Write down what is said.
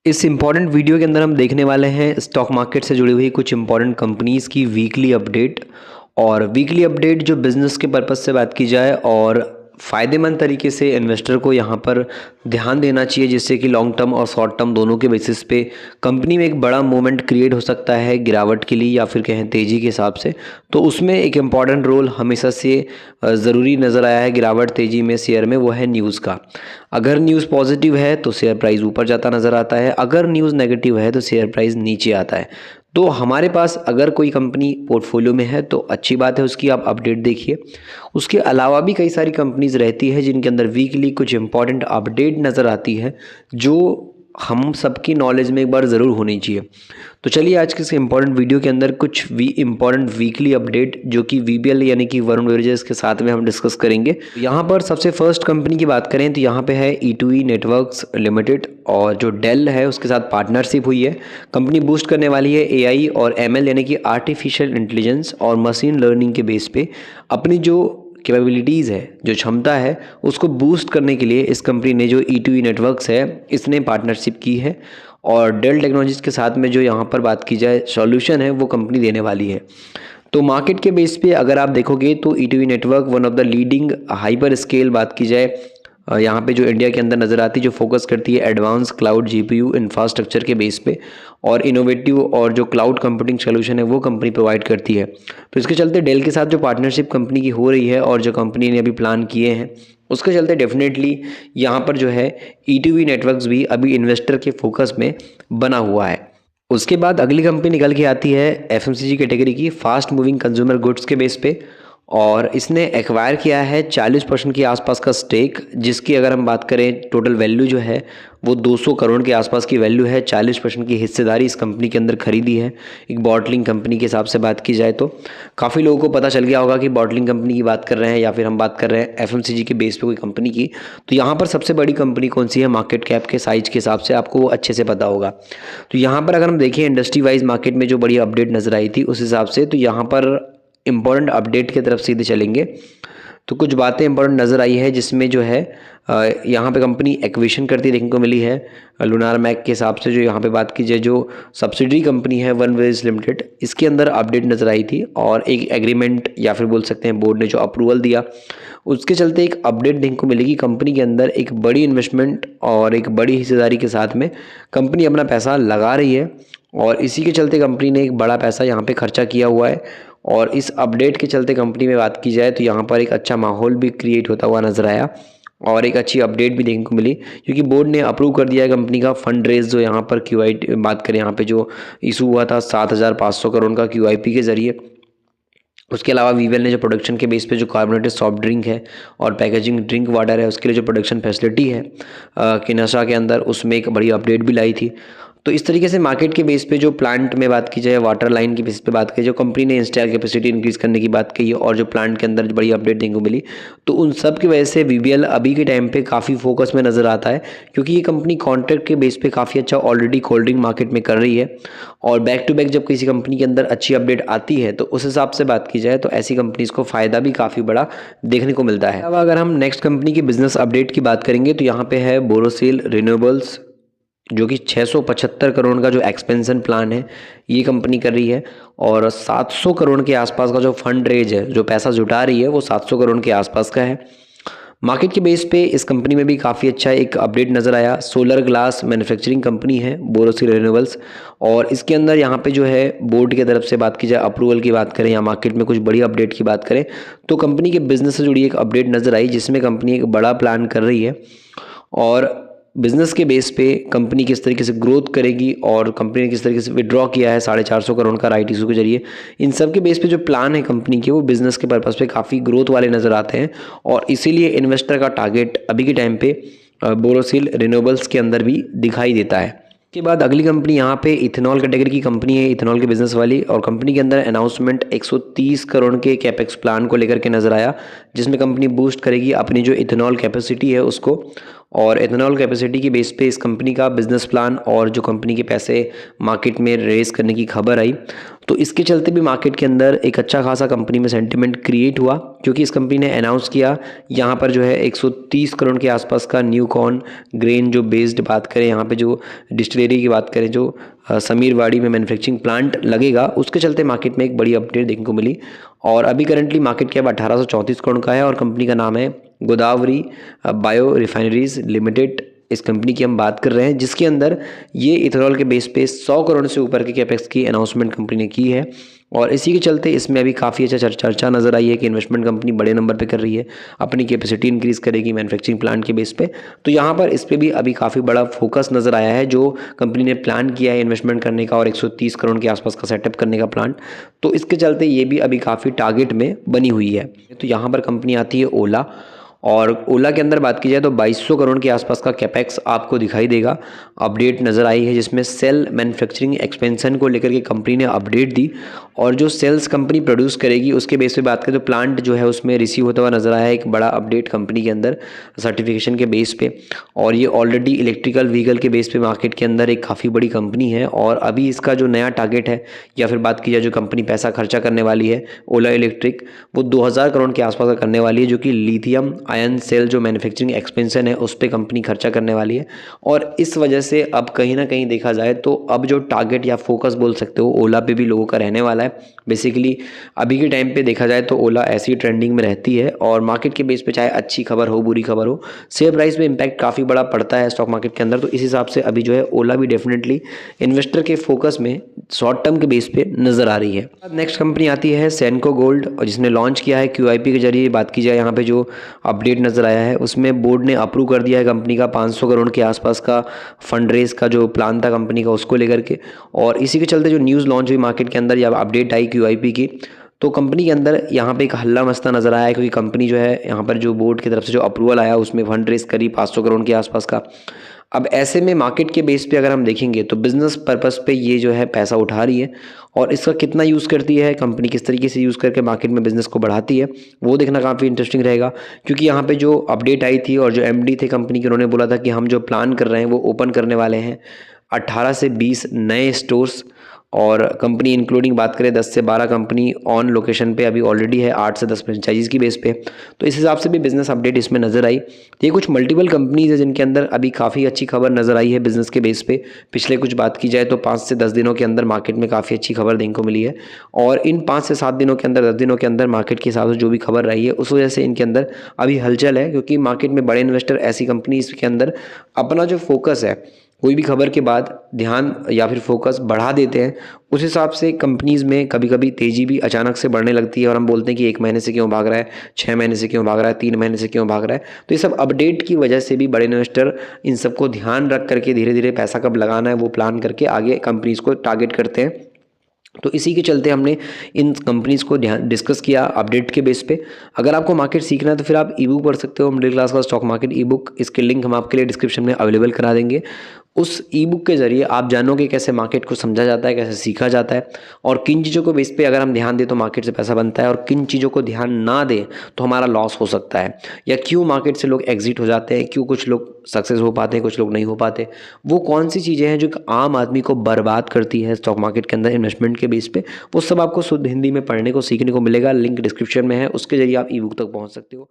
इस important video के अंदर हम देखने वाले हैं स्टॉक मार्केट से जुड़ी हुई कुछ इम्पॉर्टेंट कंपनीज़ की वीकली अपडेट। और वीकली अपडेट जो बिज़नेस के पर्पज़ से बात की जाए और फ़ायदेमंद तरीके से इन्वेस्टर को यहाँ पर ध्यान देना चाहिए, जिससे कि लॉन्ग टर्म और शॉर्ट टर्म दोनों के बेसिस पे कंपनी में एक बड़ा मोमेंट क्रिएट हो सकता है गिरावट के लिए या फिर कहें तेज़ी के हिसाब से। तो उसमें एक इम्पॉर्टेंट रोल हमेशा से ज़रूरी नज़र आया है गिरावट तेज़ी में शेयर में, वो है न्यूज़ का। अगर न्यूज़ पॉजिटिव है तो शेयर प्राइस ऊपर जाता नज़र आता है, अगर न्यूज़ नेगेटिव है तो शेयर प्राइस नीचे आता है। तो हमारे पास अगर कोई कंपनी पोर्टफोलियो में है तो अच्छी बात है, उसकी आप अपडेट देखिए। उसके अलावा भी कई सारी कंपनीज़ रहती है जिनके अंदर वीकली कुछ इंपॉर्टेंट अपडेट नज़र आती है, जो हम सबकी नॉलेज में एक बार ज़रूर होनी चाहिए। तो चलिए आज के इस इम्पॉर्टेंट वीडियो के अंदर कुछ इम्पॉर्टेंट वीकली अपडेट जो कि वीबीएल यानी कि वरुण बेवरेजेस के साथ में हम डिस्कस करेंगे। यहाँ पर सबसे फर्स्ट कंपनी की बात करें तो यहाँ पे है E2E नेटवर्क्स लिमिटेड, और जो डेल है उसके साथ पार्टनरशिप हुई है। कंपनी बूस्ट करने वाली है AI और ML यानी कि आर्टिफिशियल इंटेलिजेंस और मशीन लर्निंग के बेस पे अपनी जो कैपेबिलिटीज़ है, जो क्षमता है, उसको बूस्ट करने के लिए इस कंपनी ने जो E2E नेटवर्क्स है इसने पार्टनरशिप की है। और डेल टेक्नोलॉजीज़ के साथ में जो यहाँ पर बात की जाए सॉल्यूशन है वो कंपनी देने वाली है। तो मार्केट के बेस पे अगर आप देखोगे तो E2E network one of the leading hyper scale बात की जाए यहाँ पे जो इंडिया के अंदर नज़र आती है, जो फोकस करती है एडवांस क्लाउड GPU इंफ्रास्ट्रक्चर के बेस पे और इनोवेटिव और जो क्लाउड कंप्यूटिंग सोल्यूशन है वो कंपनी प्रोवाइड करती है। तो इसके चलते डेल के साथ जो पार्टनरशिप कंपनी की हो रही है और जो कंपनी ने अभी प्लान किए हैं उसके चलते डेफिनेटली यहाँ पर जो है E2E नेटवर्क्स भी अभी इन्वेस्टर के फोकस में बना हुआ है। उसके बाद अगली कंपनी निकल के आती है FMCG कैटेगरी की, फास्ट मूविंग कंज्यूमर गुड्स के बेस पे, और इसने एक्वायर किया है 40% के आसपास का स्टेक, जिसकी अगर हम बात करें टोटल वैल्यू जो है वो 200 करोड़ के आसपास की वैल्यू है। 40% की हिस्सेदारी इस कंपनी के अंदर खरीदी है। एक बॉटलिंग कंपनी के हिसाब से बात की जाए तो काफ़ी लोगों को पता चल गया होगा कि बॉटलिंग कंपनी की बात कर रहे हैं या फिर हम बात कर रहे हैं FMCG के बेस पे कोई कंपनी की। तो यहाँ पर सबसे बड़ी कंपनी कौन सी है मार्केट कैप के साइज के हिसाब से आपको वो अच्छे से पता होगा। तो यहाँ पर अगर हम देखें इंडस्ट्री वाइज मार्केट में जो बड़ी अपडेट नज़र आई थी उस हिसाब से, तो यहाँ पर इम्पोर्टेंट अपडेट की तरफ सीधे चलेंगे तो कुछ बातें इंपॉर्टेंट नज़र आई है, जिसमें जो है यहाँ पे कंपनी एक्विजिशन करती देखने को मिली है लुनार मैक के हिसाब से। जो यहाँ पे बात की जाए जो सब्सिडरी कंपनी है वनवेज लिमिटेड, इसके अंदर अपडेट नज़र आई थी और एक एग्रीमेंट या फिर बोल सकते हैं बोर्ड ने जो अप्रूवल दिया उसके चलते एक अपडेट देखने को मिलेगी। कंपनी के अंदर एक बड़ी इन्वेस्टमेंट और एक बड़ी हिस्सेदारी के साथ में कंपनी अपना पैसा लगा रही है और इसी के चलते कंपनी ने एक बड़ा पैसा यहाँ पे खर्चा किया हुआ है। और इस अपडेट के चलते कंपनी में बात की जाए तो यहाँ पर एक अच्छा माहौल भी क्रिएट होता हुआ नजर आया और एक अच्छी अपडेट भी देखने को मिली, क्योंकि बोर्ड ने अप्रूव कर दिया है कंपनी का फंड रेज। जो यहाँ पर QIP बात करें, यहाँ पे जो इशू हुआ था 7,500 करोड़ का QIP के जरिए। उसके अलावा वीवेल ने जो प्रोडक्शन के बेस पे जो कार्बोनेटेड सॉफ्ट ड्रिंक है और पैकेजिंग ड्रिंक वाटर है उसके लिए जो प्रोडक्शन फैसिलिटी है किनशा के अंदर, उसमें एक बड़ी अपडेट भी लाई थी। तो इस तरीके से मार्केट के बेस पे जो प्लांट में बात की जाए, वाटर लाइन की बेस पे बात की, जो कंपनी ने इंस्टॉल कैपेसिटी इंक्रीज करने की बात कही और जो प्लांट के अंदर बड़ी अपडेट देखने को मिली, तो उन सब की वजह से VBL अभी के टाइम पे काफ़ी फोकस में नज़र आता है, क्योंकि ये कंपनी कॉन्ट्रैक्ट के बेस पे काफ़ी अच्छा ऑलरेडी कोल्ड ड्रिंक मार्केट में कर रही है। और बैक टू बैक जब किसी कंपनी के अंदर अच्छी अपडेट आती है तो उस हिसाब से बात की जाए तो ऐसी कंपनीज़ को फ़ायदा भी काफ़ी बड़ा देखने को मिलता है। अब अगर हम नेक्स्ट कंपनी की बिजनेस अपडेट की बात करेंगे तो यहाँ पे है बोरोसिल रिन्यूएबल्स, जो कि 675 करोड़ का जो एक्सपेंशन प्लान है ये कंपनी कर रही है और 700 करोड़ के आसपास का जो फंड रेज है, जो पैसा जुटा रही है वो 700 करोड़ के आसपास का है। मार्केट के बेस पे इस कंपनी में भी काफ़ी अच्छा एक अपडेट नज़र आया। सोलर ग्लास मैन्युफैक्चरिंग कंपनी है बोरोसिल रिन्यूएबल्स, और इसके अंदर यहाँ पे जो है बोर्ड की तरफ से बात की जाए, अप्रूवल की बात करें या मार्केट में कुछ बड़ी अपडेट की बात करें, तो कंपनी के बिजनेस से जुड़ी एक अपडेट नज़र आई जिसमें कंपनी एक बड़ा प्लान कर रही है और बिजनेस के बेस पे कंपनी किस तरीके से ग्रोथ करेगी और कंपनी ने किस तरीके से विड्रॉ किया है 450 करोड़ का राइट इशू के जरिए। इन सब के बेस पे जो प्लान है कंपनी के वो बिजनेस के पर्पस पे काफ़ी ग्रोथ वाले नज़र आते हैं और इसीलिए इन्वेस्टर का टारगेट अभी के टाइम पे बोरोसिल रिन्यूएबल्स के अंदर भी दिखाई देता है। के बाद अगली कंपनी यहाँ पे इथेनॉल कैटेगरी की कंपनी है, इथेनॉल के बिजनेस वाली, और कंपनी के अंदर अनाउंसमेंट 130 करोड़ के कैपेक्स प्लान को लेकर के नजर आया, जिसमें कंपनी बूस्ट करेगी अपनी जो इथेनॉल कैपेसिटी है उसको। और इथेनॉल कैपेसिटी के बेस पे इस कंपनी का बिजनेस प्लान और जो कंपनी के पैसे मार्केट में रेस करने की खबर आई, तो इसके चलते भी मार्केट के अंदर एक अच्छा खासा कंपनी में सेंटिमेंट क्रिएट हुआ, क्योंकि इस कंपनी ने अनाउंस किया यहाँ पर जो है 130 करोड़ के आसपास का न्यू कॉर्न ग्रेन जो बेस्ड बात करें, यहाँ पे जो डिस्टिलरी की बात करें, जो समीरवाड़ी में मैन्युफैक्चरिंग प्लांट लगेगा, उसके चलते मार्केट में एक बड़ी अपडेट देखने को मिली। और अभी करंटली मार्केट कैप 1834 करोड़ का है और कंपनी का नाम है गोदावरी बायो रिफाइनरीज लिमिटेड। इस कंपनी की हम बात कर रहे हैं, जिसके अंदर ये इथेनॉल के बेस पे 100 करोड़ से ऊपर के कैपेक्स की अनाउंसमेंट कंपनी ने की है। और इसी के चलते इसमें अभी काफ़ी अच्छा चर्चा नज़र आई है कि इन्वेस्टमेंट कंपनी बड़े नंबर पे कर रही है, अपनी कैपेसिटी इंक्रीज करेगी मैन्युफैक्चरिंग प्लांट के बेस पे। तो यहाँ पर इस पर भी अभी काफ़ी बड़ा फोकस नज़र आया है, जो कंपनी ने प्लान किया है इन्वेस्टमेंट करने का और 130 करोड़ के आसपास का सेटअप करने का प्लान। तो इसके चलते ये भी अभी काफ़ी टारगेट में बनी हुई है। तो यहाँ पर कंपनी आती है ओला, और ओला के अंदर बात की जाए तो 2200 करोड़ के आसपास का कैपेक्स आपको दिखाई देगा। अपडेट नज़र आई है जिसमें सेल मैन्युफैक्चरिंग एक्सपेंशन को लेकर के कंपनी ने अपडेट दी, और जो सेल्स कंपनी प्रोड्यूस करेगी उसके बेस पे बात करें तो प्लांट जो है उसमें रिसीव होता हुआ नज़र आया है एक बड़ा अपडेट कंपनी के अंदर सर्टिफिकेशन के बेस पे। और ये ऑलरेडी इलेक्ट्रिकल व्हीकल के बेस पे मार्केट के अंदर एक काफ़ी बड़ी कंपनी है, और अभी इसका जो नया टारगेट है या फिर बात की जाए जो कंपनी पैसा खर्चा करने वाली है ओला इलेक्ट्रिक, वो 2000 करोड़ के आसपास का करने वाली है, जो कि लिथियम आयन सेल जो मैन्युफैक्चरिंग एक्सपेंशन है उस पर कंपनी खर्चा करने वाली है। और इस वजह से अब कहीं ना कहीं देखा जाए तो अब जो टारगेट या फोकस बोल सकते हो ओला पे भी लोगों का रहने वाला है। बेसिकली अभी के टाइम पे देखा जाए तो ओला ऐसी ट्रेंडिंग में रहती है, और मार्केट के बेस पे चाहे अच्छी खबर हो बुरी खबर हो, शेयर प्राइस में इम्पैक्ट काफ़ी बड़ा पड़ता है स्टॉक मार्केट के अंदर। तो इस हिसाब से अभी जो है ओला भी डेफिनेटली इन्वेस्टर के फोकस में शॉर्ट टर्म के बेस पे नजर आ रही है। नेक्स्ट कंपनी आती है सेनको गोल्ड, और जिसने लॉन्च किया है QIP के जरिए। बात की जाए यहाँ पे जो अपडेट नजर आया है उसमें बोर्ड ने अप्रूव कर दिया है कंपनी का 500 करोड़ के आसपास का फंड रेज का जो प्लान था कंपनी का उसको लेकर के। और इसी के चलते जो न्यूज़ लॉन्च हुई मार्केट के अंदर या अपडेट आई QIP की, तो कंपनी के अंदर यहाँ पे एक हल्ला मस्ता नजर आया है, क्योंकि कंपनी जो है यहाँ पर जो बोर्ड की तरफ से जो अप्रूवल आया उसमें फंड रेज करीब 500 करोड़ के आसपास का। अब ऐसे में मार्केट के बेस पे अगर हम देखेंगे तो बिजनेस पर्पस पे ये जो है पैसा उठा रही है, और इसका कितना यूज़ करती है कंपनी, किस तरीके से यूज़ करके मार्केट में बिजनेस को बढ़ाती है, वो देखना काफ़ी इंटरेस्टिंग रहेगा। क्योंकि यहाँ पे जो अपडेट आई थी और जो MD थे कंपनी के, उन्होंने बोला था कि हम जो प्लान कर रहे हैं वो ओपन करने वाले हैं 18 से 20 नए स्टोर्स। और कंपनी इंक्लूडिंग बात करें 10 से 12 कंपनी ऑन लोकेशन पे अभी ऑलरेडी है, 8 से 10 फ्रेंचाइजीज की बेस पे। तो इस हिसाब से भी बिजनेस अपडेट इसमें नज़र आई। तो ये कुछ मल्टीपल कंपनीज है जिनके अंदर अभी काफ़ी अच्छी खबर नज़र आई है बिजनेस के बेस पे। पिछले कुछ बात की जाए तो 5 से 10 दिनों के अंदर मार्केट में काफ़ी अच्छी खबर देखने को मिली है, और इन 5 से 7 दिनों के अंदर 10 दिनों के अंदर मार्केट के हिसाब से जो भी खबर रही है उस वजह से इनके अंदर अभी हलचल है। क्योंकि मार्केट में बड़े इन्वेस्टर ऐसी कंपनीज के अंदर अपना जो फोकस है कोई भी खबर के बाद ध्यान या फिर फोकस बढ़ा देते हैं, उस हिसाब से कंपनीज में कभी कभी तेज़ी भी अचानक से बढ़ने लगती है, और हम बोलते हैं कि 1 महीने से क्यों भाग रहा है, 6 महीने से क्यों भाग रहा है, 3 महीने से क्यों भाग रहा है। तो ये सब अपडेट की वजह से भी बड़े इन्वेस्टर इन सबको ध्यान रख करके धीरे धीरे पैसा कब लगाना है वो प्लान करके आगे कंपनीज को टारगेट करते हैं। तो इसी के चलते हमने इन कंपनीज को ध्यान डिस्कस किया अपडेट के बेस पे। अगर आपको मार्केट सीखना है तो फिर आप ई बुक पढ़ सकते हो, मिडिल क्लास का स्टॉक मार्केट ई बुक, इसके लिंक हम आपके लिए डिस्क्रिप्शन में अवेलेबल करा देंगे। उस ई बुक के जरिए आप जानोगे कैसे मार्केट को समझा जाता है, कैसे सीखा जाता है, और किन चीज़ों को बेस पे अगर हम ध्यान दें तो मार्केट से पैसा बनता है, और किन चीज़ों को ध्यान ना दें तो हमारा लॉस हो सकता है, या क्यों मार्केट से लोग एग्जिट हो जाते हैं, क्यों कुछ लोग सक्सेस हो पाते हैं कुछ लोग नहीं हो पाते। वो कौन सी चीज़ें हैं जो आम आदमी को बर्बाद करती है स्टॉक मार्केट के अंदर इन्वेस्टमेंट के बेस पे, वो सब आपको शुद्ध हिंदी में पढ़ने को सीखने को मिलेगा। लिंक डिस्क्रिप्शन में है, उसके जरिए आप ई बुक तक पहुँच सकते हो।